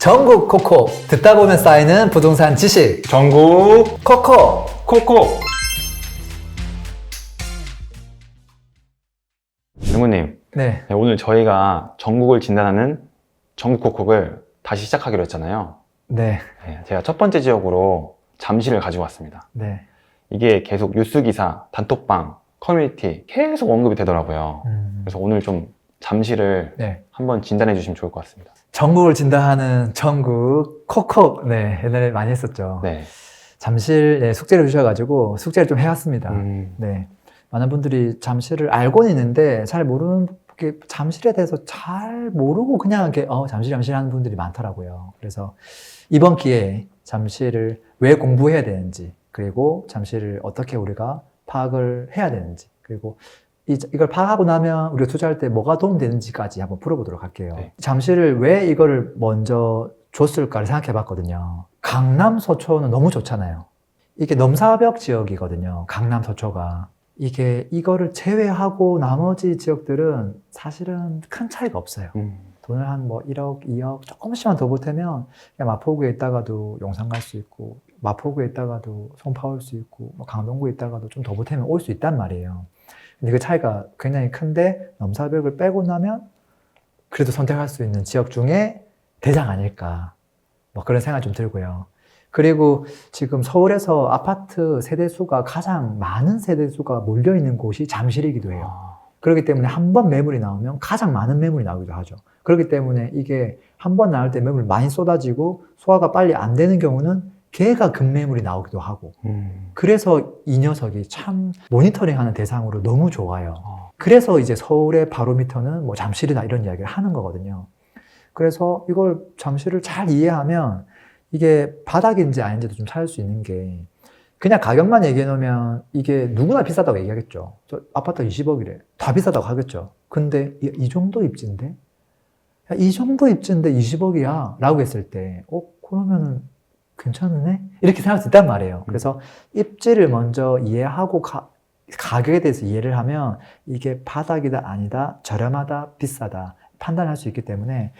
전국 코코 듣다 보면 쌓이는 부동산 지식 전국 코코. 코코. 영구님, 네, 오늘 저희가 전국을 진단하는 전국 코코를 다시 시작하기로 했잖아요. 네, 제가 첫 번째 지역으로 잠실을 가지고 왔습니다. 네. 이게 계속 뉴스 기사, 단톡방, 커뮤니티 계속 언급이 되더라고요. 그래서 오늘 좀 잠실을 네. 한번 진단해 주시면 좋을 것 같습니다. 전국을 진단하는 전국 코코. 네, 옛날에 많이 했었죠. 네. 잠실 숙제를 주셔가지고 숙제를 좀 해왔습니다. 네, 많은 분들이 잠실을 알고는 있는데 잘 모르는 게 잠실에 대해서 잘 모르고 그냥 이렇게 잠실 하는 분들이 많더라고요. 그래서 이번 기회에 잠실을 왜 공부해야 되는지, 그리고 잠실을 어떻게 우리가 파악을 해야 되는지, 그리고 이걸 파악하고 나면 우리가 투자할 때 뭐가 도움되는지까지 한번 풀어보도록 할게요. 네. 잠실을 왜 이거를 먼저 줬을까를 생각해 봤거든요. 강남 서초는 너무 좋잖아요. 이게 넘사벽 지역이거든요. 강남 서초가. 이거를 제외하고 나머지 지역들은 사실은 큰 차이가 없어요. 돈을 한 1억, 2억 조금씩만 더 보태면 그냥 마포구에 있다가도 용산 갈 수 있고, 마포구에 있다가도 송파 올 수 있고, 강동구에 있다가도 좀 더 보태면 올 수 있단 말이에요. 근데 그 차이가 굉장히 큰데 넘사벽을 빼고 나면 그래도 선택할 수 있는 지역 중에 대장 아닐까, 그런 생각이 좀 들고요. 그리고 지금 서울에서 아파트 세대수가 가장 많은 세대수가 몰려있는 곳이 잠실이기도 해요. 그렇기 때문에 한 번 매물이 나오면 가장 많은 매물이 나오기도 하죠. 그렇기 때문에 이게 한 번 나올 때 매물이 많이 쏟아지고 소화가 빨리 안 되는 경우는 걔가 급매물이 나오기도 하고, 그래서 이 녀석이 참 모니터링하는 대상으로 너무 좋아요. 그래서 이제 서울의 바로미터는 잠실이다 이런 이야기를 하는 거거든요. 그래서 이걸 잠실을 잘 이해하면 이게 바닥인지 아닌지도 좀 찾을 수 있는 게, 그냥 가격만 얘기해 놓으면 이게 누구나 비싸다고 얘기하겠죠. 저 아파트 20억이래. 다 비싸다고 하겠죠. 근데 이 정도 입지인데? 이 정도 입지인데 20억이야 라고 했을 때 그러면은 괜찮네? 이렇게 생각할 수 있단 말이에요. 그래서 입지를 먼저 이해하고 가격에 대해서 이해를 하면 이게 바닥이다 아니다, 저렴하다 비싸다 판단할 수 있기 때문에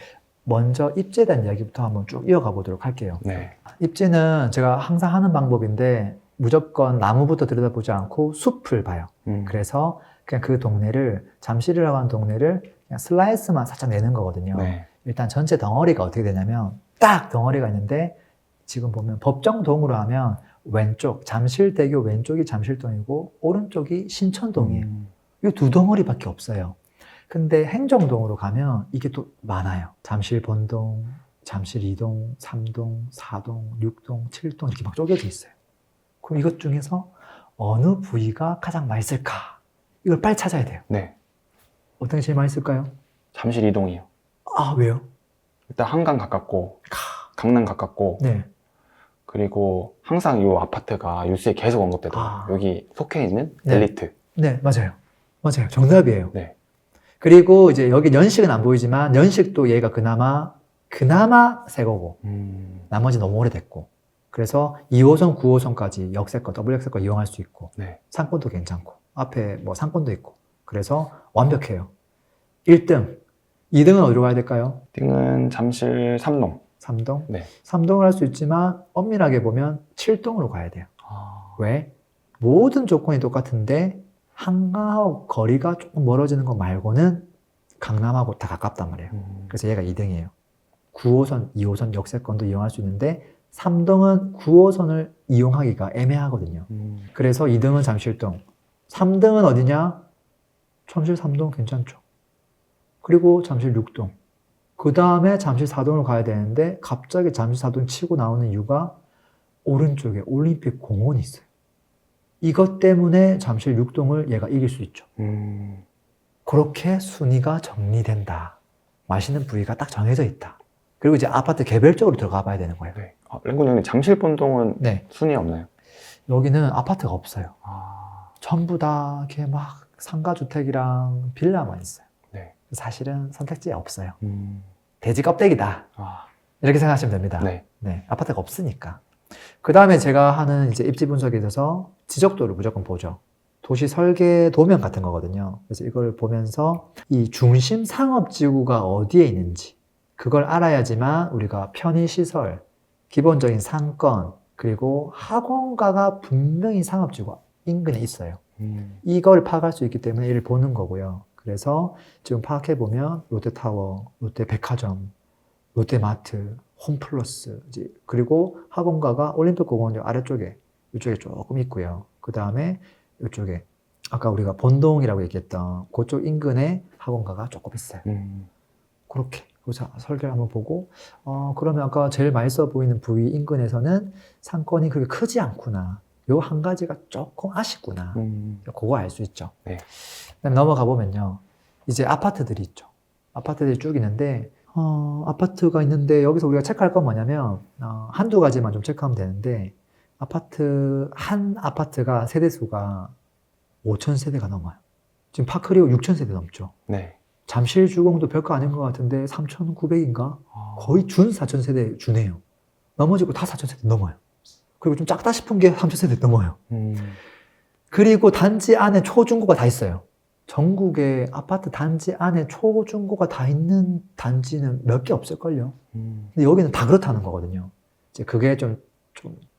먼저 입지에 대한 이야기부터 한번 쭉 이어가 보도록 할게요. 네. 입지는 제가 항상 하는 방법인데 무조건 나무부터 들여다보지 않고 숲을 봐요. 그래서 그냥 그 동네를, 잠실이라고 하는 동네를 그냥 슬라이스만 살짝 내는 거거든요. 네. 일단 전체 덩어리가 어떻게 되냐면 딱 덩어리가 있는데, 지금 보면 법정동으로 하면 왼쪽, 잠실대교 왼쪽이 잠실동이고 오른쪽이 신천동이에요. 이 두 덩어리밖에 없어요. 근데 행정동으로 가면 이게 또 많아요. 잠실 본동, 잠실 2동, 3동, 4동, 6동, 7동 이렇게 막 쪼개져 있어요. 그럼 이것 중에서 어느 부위가 가장 맛있을까? 이걸 빨리 찾아야 돼요. 네. 어떤 게 제일 맛있을까요? 잠실 이동이요. 아, 왜요? 일단 한강 가깝고, 강남 가깝고, 네. 그리고 항상 이 아파트가 뉴스에 계속 언급되더라고요. 여기 속해 있는 네. 엘리트. 네, 맞아요. 맞아요. 정답이에요. 네. 그리고 이제 여기 연식은 안 보이지만 연식도 얘가 그나마 새 거고, 나머지 너무 오래됐고, 그래서 2호선, 9호선까지 역세권, 더블 역세권 이용할 수 있고, 네. 상권도 괜찮고, 앞에 상권도 있고, 그래서 완벽해요. 1등. 2등은 어디로 가야 될까요? 1등은 잠실 3동. 3동? 네. 3동을 할 수 있지만 엄밀하게 보면 7동으로 가야 돼요. 왜? 모든 조건이 똑같은데 한강하고 거리가 조금 멀어지는 거 말고는 강남하고 다 가깝단 말이에요. 그래서 얘가 2등이에요. 9호선, 2호선 역세권도 이용할 수 있는데 3등은 9호선을 이용하기가 애매하거든요. 그래서 2등은 잠실동, 3등은 어디냐? 잠실 3동 괜찮죠. 그리고 잠실 6동, 그 다음에 잠실 4동을 가야 되는데 갑자기 잠실 4동 치고 나오는 이유가 오른쪽에 올림픽 공원이 있어요. 이것 때문에 잠실 6동을 얘가 이길 수 있죠. 그렇게 순위가 정리된다. 맛있는 부위가 딱 정해져 있다. 그리고 이제 아파트 개별적으로 들어가 봐야 되는 거예요. 네. 랭군 형님, 잠실 본동은 네. 순위 없나요? 여기는 아파트가 없어요. 전부 다 이렇게 막 상가주택이랑 빌라만 있어요. 네. 사실은 선택지에 없어요. 돼지 껍데기다. 이렇게 생각하시면 됩니다. 네. 네, 아파트가 없으니까. 그 다음에 제가 하는 이제 입지 분석에 있어서 지적도를 무조건 보죠. 도시 설계 도면 같은 거거든요. 그래서 이걸 보면서 이 중심 상업지구가 어디에 있는지, 그걸 알아야지만 우리가 편의시설, 기본적인 상권, 그리고 학원가가 분명히 상업지구 인근에 있어요. 이걸 파악할 수 있기 때문에 이를 보는 거고요. 그래서 지금 파악해보면 롯데타워, 롯데백화점, 롯데마트, 홈플러스, 그리고 학원가가 올림픽공원역 아래쪽에 이쪽에 조금 있고요. 그 다음에 이쪽에 아까 우리가 본동이라고 얘기했던 그쪽 인근에 학원가가 조금 있어요. 그렇게 그래서 설계를 한번 보고 그러면 아까 제일 맛있어 보이는 부위 인근에서는 상권이 그렇게 크지 않구나. 요 한 가지가 조금 아쉽구나. 그거 알 수 있죠. 네. 그다음에 넘어가 보면요. 이제 아파트들이 있죠. 아파트들이 쭉 있는데 아파트가 있는데 여기서 우리가 체크할 건 뭐냐면 한두 가지만 좀 체크하면 되는데 한 아파트가 세대수가 5,000세대가 넘어요. 지금 파크리오 6,000세대 넘죠. 네. 잠실 주공도 별거 아닌 것 같은데 3,900인가? 거의 준 4,000세대 주네요. 나머지 거 다 4,000세대 넘어요. 그리고 좀 작다 싶은 게 3,000세대 넘어요. 그리고 단지 안에 초중고가 다 있어요. 전국에 아파트 단지 안에 초중고가 다 있는 단지는 몇 개 없을걸요. 근데 여기는 다 그렇다는 거거든요. 이제 그게 좀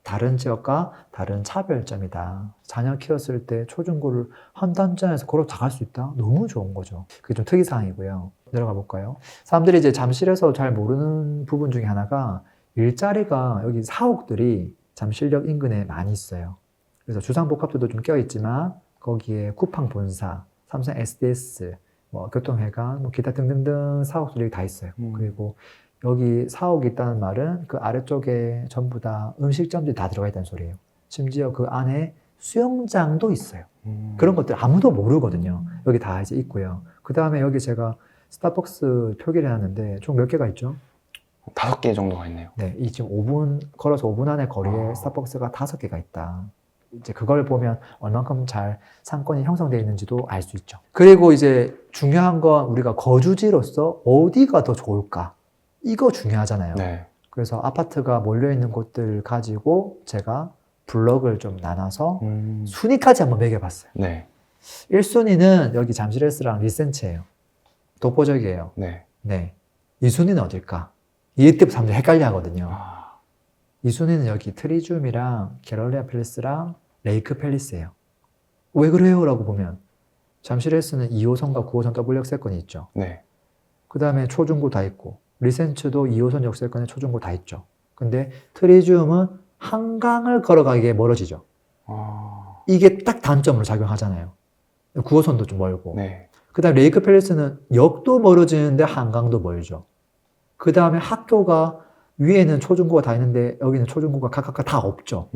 다른 지역과 다른 차별점이다. 자녀 키웠을 때 초중고를 한 단지 안에서 걸어 다 갈 수 있다? 너무 좋은 거죠. 그게 좀 특이사항이고요. 내려가 볼까요? 사람들이 이제 잠실에서 잘 모르는 부분 중에 하나가 일자리가 여기 사옥들이 잠실역 인근에 많이 있어요. 그래서 주상복합들도 좀 껴있지만 거기에 쿠팡 본사, 삼성 SDS, 뭐 교통회관, 뭐 기타 등등등 사옥들이 다 있어요. 그리고 여기 사옥이 있다는 말은 그 아래쪽에 전부 다 음식점들이 다 들어가 있다는 소리예요. 심지어 그 안에 수영장도 있어요. 그런 것들 아무도 모르거든요. 여기 다 이제 있고요. 그 다음에 여기 제가 스타벅스 표기를 해놨는데 총 몇 개가 있죠? 5개 정도가 있네요. 네, 이 지금 걸어서 5분 안에 거리에 스타벅스가 5개가 있다. 이제 그걸 보면 얼만큼 잘 상권이 형성되어 있는지도 알 수 있죠. 그리고 이제 중요한 건 우리가 거주지로서 어디가 더 좋을까? 이거 중요하잖아요. 네. 그래서 아파트가 몰려있는 곳들 가지고 제가 블럭을 좀 나눠서 순위까지 한번 매겨봤어요. 네. 1순위는 여기 잠실S랑 리센츠예요. 독보적이에요. 네. 네. 2순위는 어딜까? 이때부터 사람들이 헷갈려 하거든요. 2순위는 여기 트리줌이랑 게럴리아 팰리스랑 레이크 팰리스예요. 왜 그래요? 라고 보면 잠실에서는 2호선과 9호선 더블 역세권이 있죠. 네. 그 다음에 초중고 다 있고 리센츠도 2호선 역세권에 초중고 다 있죠. 근데 트리줌은 한강을 걸어가기에 멀어지죠. 이게 딱 단점으로 작용하잖아요. 9호선도 좀 멀고. 네. 그 다음에 레이크 팰리스는 역도 멀어지는데 한강도 멀죠. 그 다음에 학교가 위에는 초중고가 다 있는데 여기는 초중고가 각각 다 없죠.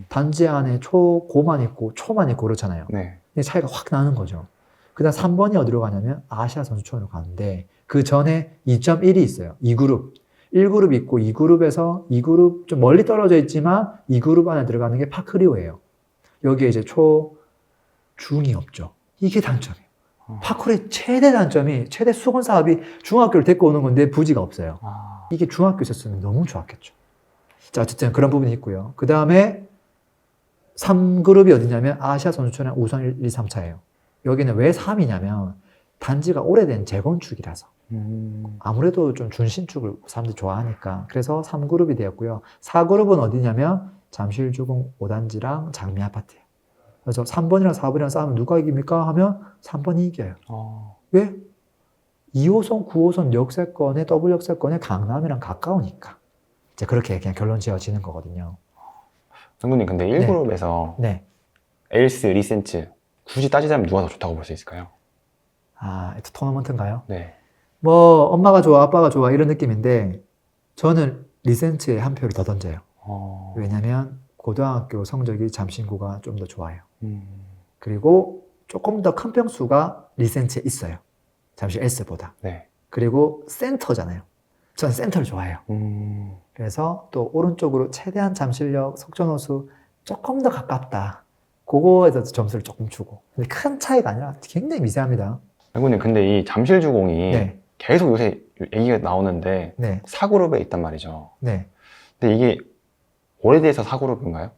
단지 안에 초고만 있고 초만 있고 그렇잖아요. 네. 차이가 확 나는 거죠. 그 다음 3번이 어디로 가냐면 아시아 선수촌으로 가는데 그 전에 2.1이 있어요. 2그룹. 1그룹 있고 2그룹에서 2그룹 좀 멀리 떨어져 있지만 2그룹 안에 들어가는 게 파크리오예요. 여기에 이제 초, 중이 없죠. 이게 단점이에요. 파크리오의 최대 단점이 최대 수건 사업이 중학교를 데리고 오는 건데 부지가 없어요. 이게 중학교 있었으면 너무 좋았겠죠. 자, 어쨌든 그런 부분이 있고요. 그 다음에 3그룹이 어디냐면 아시아 선수촌의 우선 1, 2, 3차예요. 여기는 왜 3이냐면 단지가 오래된 재건축이라서 아무래도 좀 준신축을 사람들이 좋아하니까 그래서 3그룹이 되었고요. 4그룹은 어디냐면 잠실주공 5단지랑 장미아파트예요. 그래서 3번이랑 4번이랑 싸우면 누가 이깁니까? 하면 3번이 이겨요. 왜? 2호선, 9호선 역세권에 더블 역세권에 강남이랑 가까우니까 이제 그렇게 그냥 결론 지어지는 거거든요. 장군님 근데 1그룹에서 네. 엘스, 리센츠 굳이 따지자면 누가 더 좋다고 볼 수 있을까요? 또 토너먼트인가요? 네. 뭐 엄마가 좋아, 아빠가 좋아 이런 느낌인데 저는 리센츠에 한 표를 더 던져요. 왜냐면 고등학교 성적이 잠실구가 좀 더 좋아요. 그리고 조금 더 큰 평수가 리센츠에 있어요. 잠실 S보다. 네. 그리고 센터잖아요. 저는 센터를 좋아해요. 그래서 또 오른쪽으로 최대한 잠실역 석촌호수 조금 더 가깝다. 그거에서 점수를 조금 주고. 근데 큰 차이가 아니라 굉장히 미세합니다. 장군님 근데 이 잠실주공이 네. 계속 요새 얘기가 나오는데 네. 4그룹에 있단 말이죠. 네. 근데 이게 오래돼서 4그룹인가요?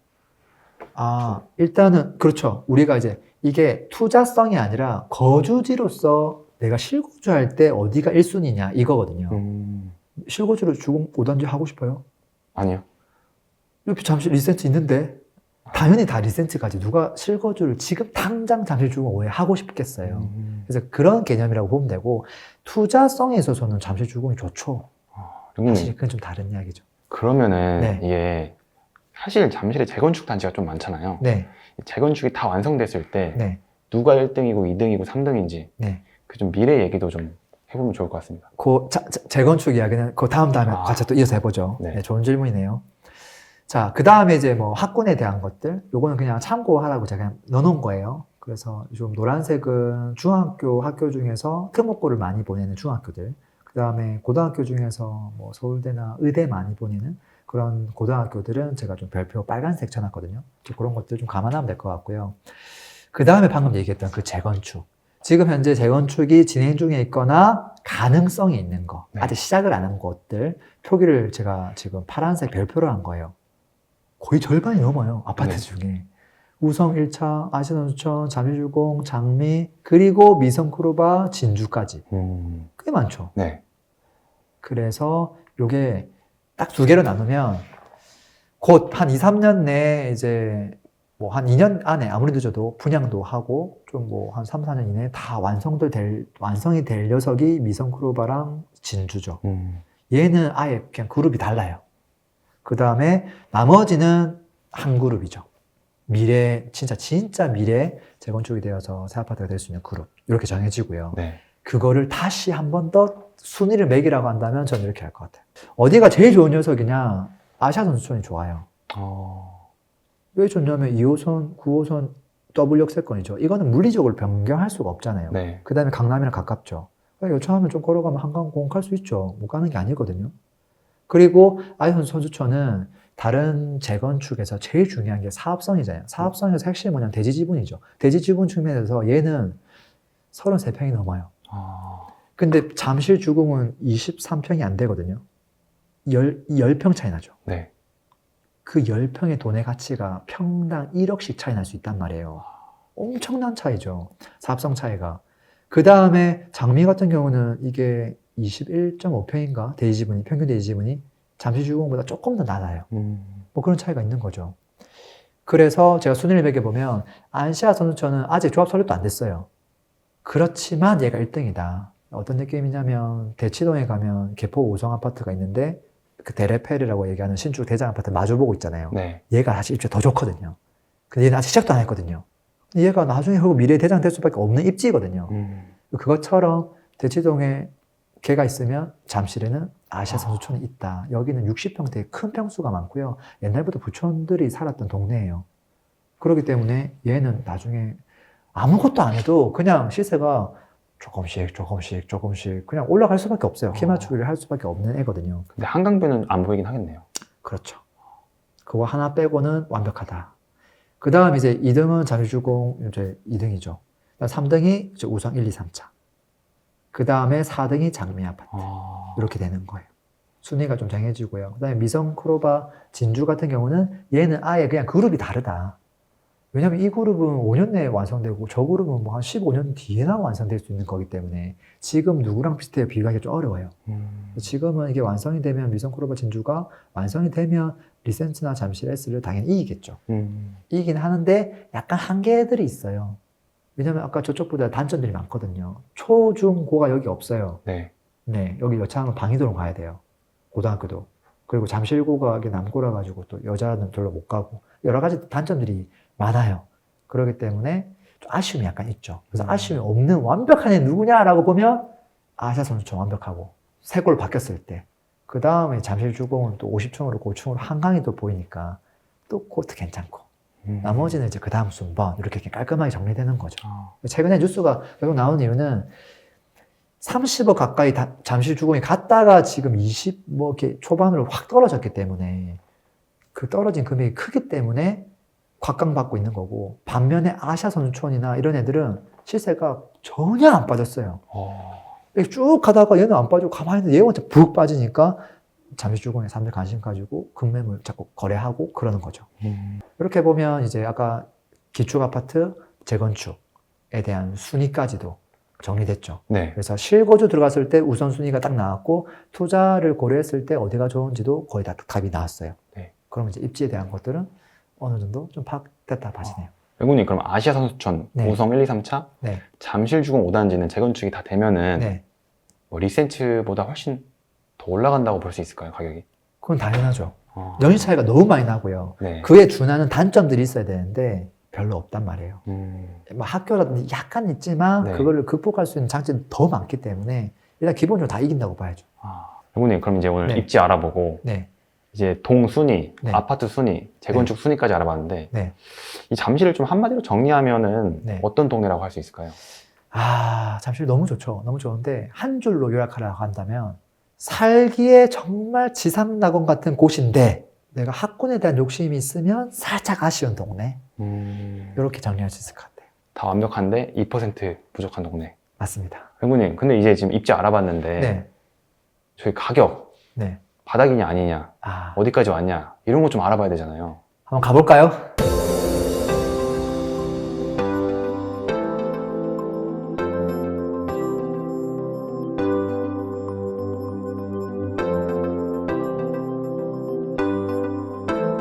일단은 그렇죠. 우리가 이제 이게 투자성이 아니라 거주지로서 내가 실거주할 때 어디가 1순위냐 이거거든요. 실거주로 주공 5단지 하고 싶어요? 아니요. 옆에 잠실 리센트 있는데 당연히 다 리센트까지 누가 실거주를 지금 당장 잠실 주공 5에 하고 싶겠어요. 그래서 그런 개념이라고 보면 되고 투자성에 있어서는 잠실 주공이 좋죠. 사실 그건 좀 다른 이야기죠. 그러면은 네. 이게 사실 잠실에 재건축 단지가 좀 많잖아요. 네, 재건축이 다 완성됐을 때 네, 누가 1등이고 2등이고 3등인지 네. 그 좀 미래 얘기도 좀 해보면 좋을 것 같습니다. 그 재건축 이야기는 그 다음에 같이 또 이어서 해보죠. 네. 네, 좋은 질문이네요. 자, 그 다음에 이제 뭐 학군에 대한 것들, 요거는 그냥 참고하라고 제가 그냥 넣어놓은 거예요. 그래서 좀 노란색은 중학교 학교 중에서 특목고를 많이 보내는 중학교들, 그 다음에 고등학교 중에서 뭐 서울대나 의대 많이 보내는 그런 고등학교들은 제가 좀 별표 빨간색 쳐놨거든요. 그런 것들 좀 감안하면 될 것 같고요. 그 다음에 방금 얘기했던 그 재건축. 지금 현재 재건축이 진행 중에 있거나 가능성이 있는 거, 네. 아직 시작을 안 한 곳들, 표기를 제가 지금 파란색 별표로 한 거예요. 거의 절반이 넘어요, 아파트 네. 중에. 우성 1차, 아시아선수촌, 잠실주공, 장미, 그리고 미성크루바, 진주까지. 꽤 많죠. 네. 그래서 요게 딱 두 개로 나누면 곧 한 2, 3년 내에 이제 뭐 한 2년 안에 아무리 늦어도 분양도 하고 좀 뭐 한 3, 4년 이내에 다 완성이 될 녀석이 미성크루바랑 진주죠. 얘는 아예 그냥 그룹이 달라요. 그 다음에 나머지는 한 그룹이죠. 미래, 진짜 미래 재건축이 되어서 새 아파트가 될 수 있는 그룹. 이렇게 정해지고요. 네. 그거를 다시 한 번 더 순위를 매기라고 한다면 저는 이렇게 할 것 같아요. 어디가 제일 좋은 녀석이냐? 아시아선수촌이 좋아요. 왜 좋냐면 2호선, 9호선 더블 역세권이죠. 이거는 물리적으로 변경할 수가 없잖아요. 네. 그 다음에 강남이랑 가깝죠. 요청하면 좀 걸어가면 한강 공갈 수 있죠. 못 가는 게 아니거든요. 그리고 아시아선수촌은 다른 재건축에서 제일 중요한 게 사업성이잖아요. 사업성에서 핵심이 뭐냐면 대지 지분이죠. 대지 지분 측면에서 얘는 33평이 넘어요. 근데 잠실 주공은 23평이 안 되거든요. 10평 차이 나죠. 네. 그 10평의 돈의 가치가 평당 1억씩 차이 날 수 있단 말이에요. 엄청난 차이죠. 사업성 차이가. 그 다음에 장미 같은 경우는 이게 21.5평인가? 평균 대지 지분이 잠실 주공보다 조금 더 낮아요. 뭐 그런 차이가 있는 거죠. 그래서 제가 순위를 매겨보면 아시아선수촌은 아직 조합 설립도 안 됐어요. 그렇지만 얘가 1등이다. 어떤 느낌이냐면 대치동에 가면 개포 5성 아파트가 있는데 그 데레펠이라고 얘기하는 신축 대장 아파트 마주보고 있잖아요. 네. 얘가 사실 입지가 더 좋거든요. 근데 얘는 아직 시작도 안 했거든요. 근데 얘가 나중에 미래 대장 될 수밖에 없는 입지거든요. 그것처럼 대치동에 걔가 있으면 잠실에는 아시아선수촌이 있다. 여기는 60평대의 큰 평수가 많고요. 옛날부터 부촌들이 살았던 동네예요. 그렇기 때문에 얘는 나중에 아무것도 안 해도 그냥 시세가 조금씩 그냥 올라갈 수밖에 없어요. 키 맞추기를 할 수밖에 없는 애거든요. 근데 한강뷰는 안 보이긴 하겠네요. 그렇죠. 그거 하나 빼고는 완벽하다. 그 다음 이제 2등은 잠실주공 이제 2등이죠. 3등이 이제 우성 1, 2, 3차. 그 다음에 4등이 장미 아파트. 이렇게 되는 거예요. 순위가 좀 정해지고요. 그 다음에 미성크로바 진주 같은 경우는 얘는 아예 그냥 그룹이 다르다. 왜냐면 이 그룹은 5년 내에 완성되고 저 그룹은 뭐 한 15년 뒤에나 완성될 수 있는 거기 때문에 지금 누구랑 비슷해요? 비교하기 좀 어려워요. 지금은 이게 완성이 되면 미성크로바 진주가 완성이 되면 리센트나 잠실 S를 당연히 이기겠죠. 이기긴 하는데 약간 한계들이 있어요. 왜냐면 아까 저쪽보다 단점들이 많거든요. 초, 중, 고가 여기 없어요. 네. 네, 여기 여차하면 방이도로 가야 돼요. 고등학교도. 그리고 잠실고가 이게 남고라 가지고 또 여자는 별로 못 가고 여러 가지 단점들이 많아요. 그렇기 때문에 좀 아쉬움이 약간 있죠. 그래서 아쉬움이 없는 완벽한 애 누구냐라고 보면 아시아선수촌 완벽하고 새 골 바뀌었을 때. 그 다음에 잠실주공은 또 50층으로 고층으로 한강이 또 보이니까 또 그것도 괜찮고. 나머지는 이제 그 다음 순번 이렇게 깔끔하게 정리되는 거죠. 최근에 뉴스가 계속 나온 이유는 30억 가까이 잠실주공이 갔다가 지금 20 뭐 이렇게 초반으로 확 떨어졌기 때문에 그 떨어진 금액이 크기 때문에 곽강받고 있는 거고, 반면에 아시아선수촌이나 이런 애들은 시세가 전혀 안 빠졌어요. 이렇게 쭉 가다가 얘는 안 빠지고 가만히 있는데 얘가 먼저 푹 빠지니까 잠실주공에 사람들 관심 가지고 급매물 자꾸 거래하고 그러는 거죠. 이렇게 보면 이제 아까 기축아파트 재건축에 대한 순위까지도 정리됐죠. 네. 그래서 실거주 들어갔을 때 우선순위가 딱 나왔고 투자를 고려했을 때 어디가 좋은지도 거의 다 답이 나왔어요. 네. 그럼 이제 입지에 대한 것들은 어느 정도 좀 파악됐다 봐지네요. 외국님 그럼 아시아 선수촌 네. 우성 1, 2, 3차 네. 잠실주공 5단지는 재건축이 다 되면은 네. 뭐 리센츠보다 훨씬 더 올라간다고 볼 수 있을까요, 가격이? 그건 당연하죠. 어. 연식 차이가 너무 많이 나고요. 네. 그에 준하는 단점들이 있어야 되는데 별로 없단 말이에요. 뭐 학교라든지 약간 있지만 네. 그거를 극복할 수 있는 장점이 더 많기 때문에 일단 기본적으로 다 이긴다고 봐야죠. 외국님 그럼 이제 오늘 네. 입지 알아보고 네. 이제 동 순위, 네. 아파트 순위, 재건축 순위까지 알아봤는데 네. 이 잠실을 좀 한마디로 정리하면은 네. 어떤 동네라고 할 수 있을까요? 잠실 너무 좋죠. 너무 좋은데 한 줄로 요약하라고 한다면 살기에 정말 지상낙원 같은 곳인데 내가 학군에 대한 욕심이 있으면 살짝 아쉬운 동네. 이렇게 정리할 수 있을 것 같아요. 다 완벽한데 2% 부족한 동네. 맞습니다. 외국님 근데 이제 지금 입지 알아봤는데 네. 저희 가격 네. 바닥이냐 아니냐 아, 어디까지 왔냐 이런 거 좀 알아봐야 되잖아요. 한번 가볼까요?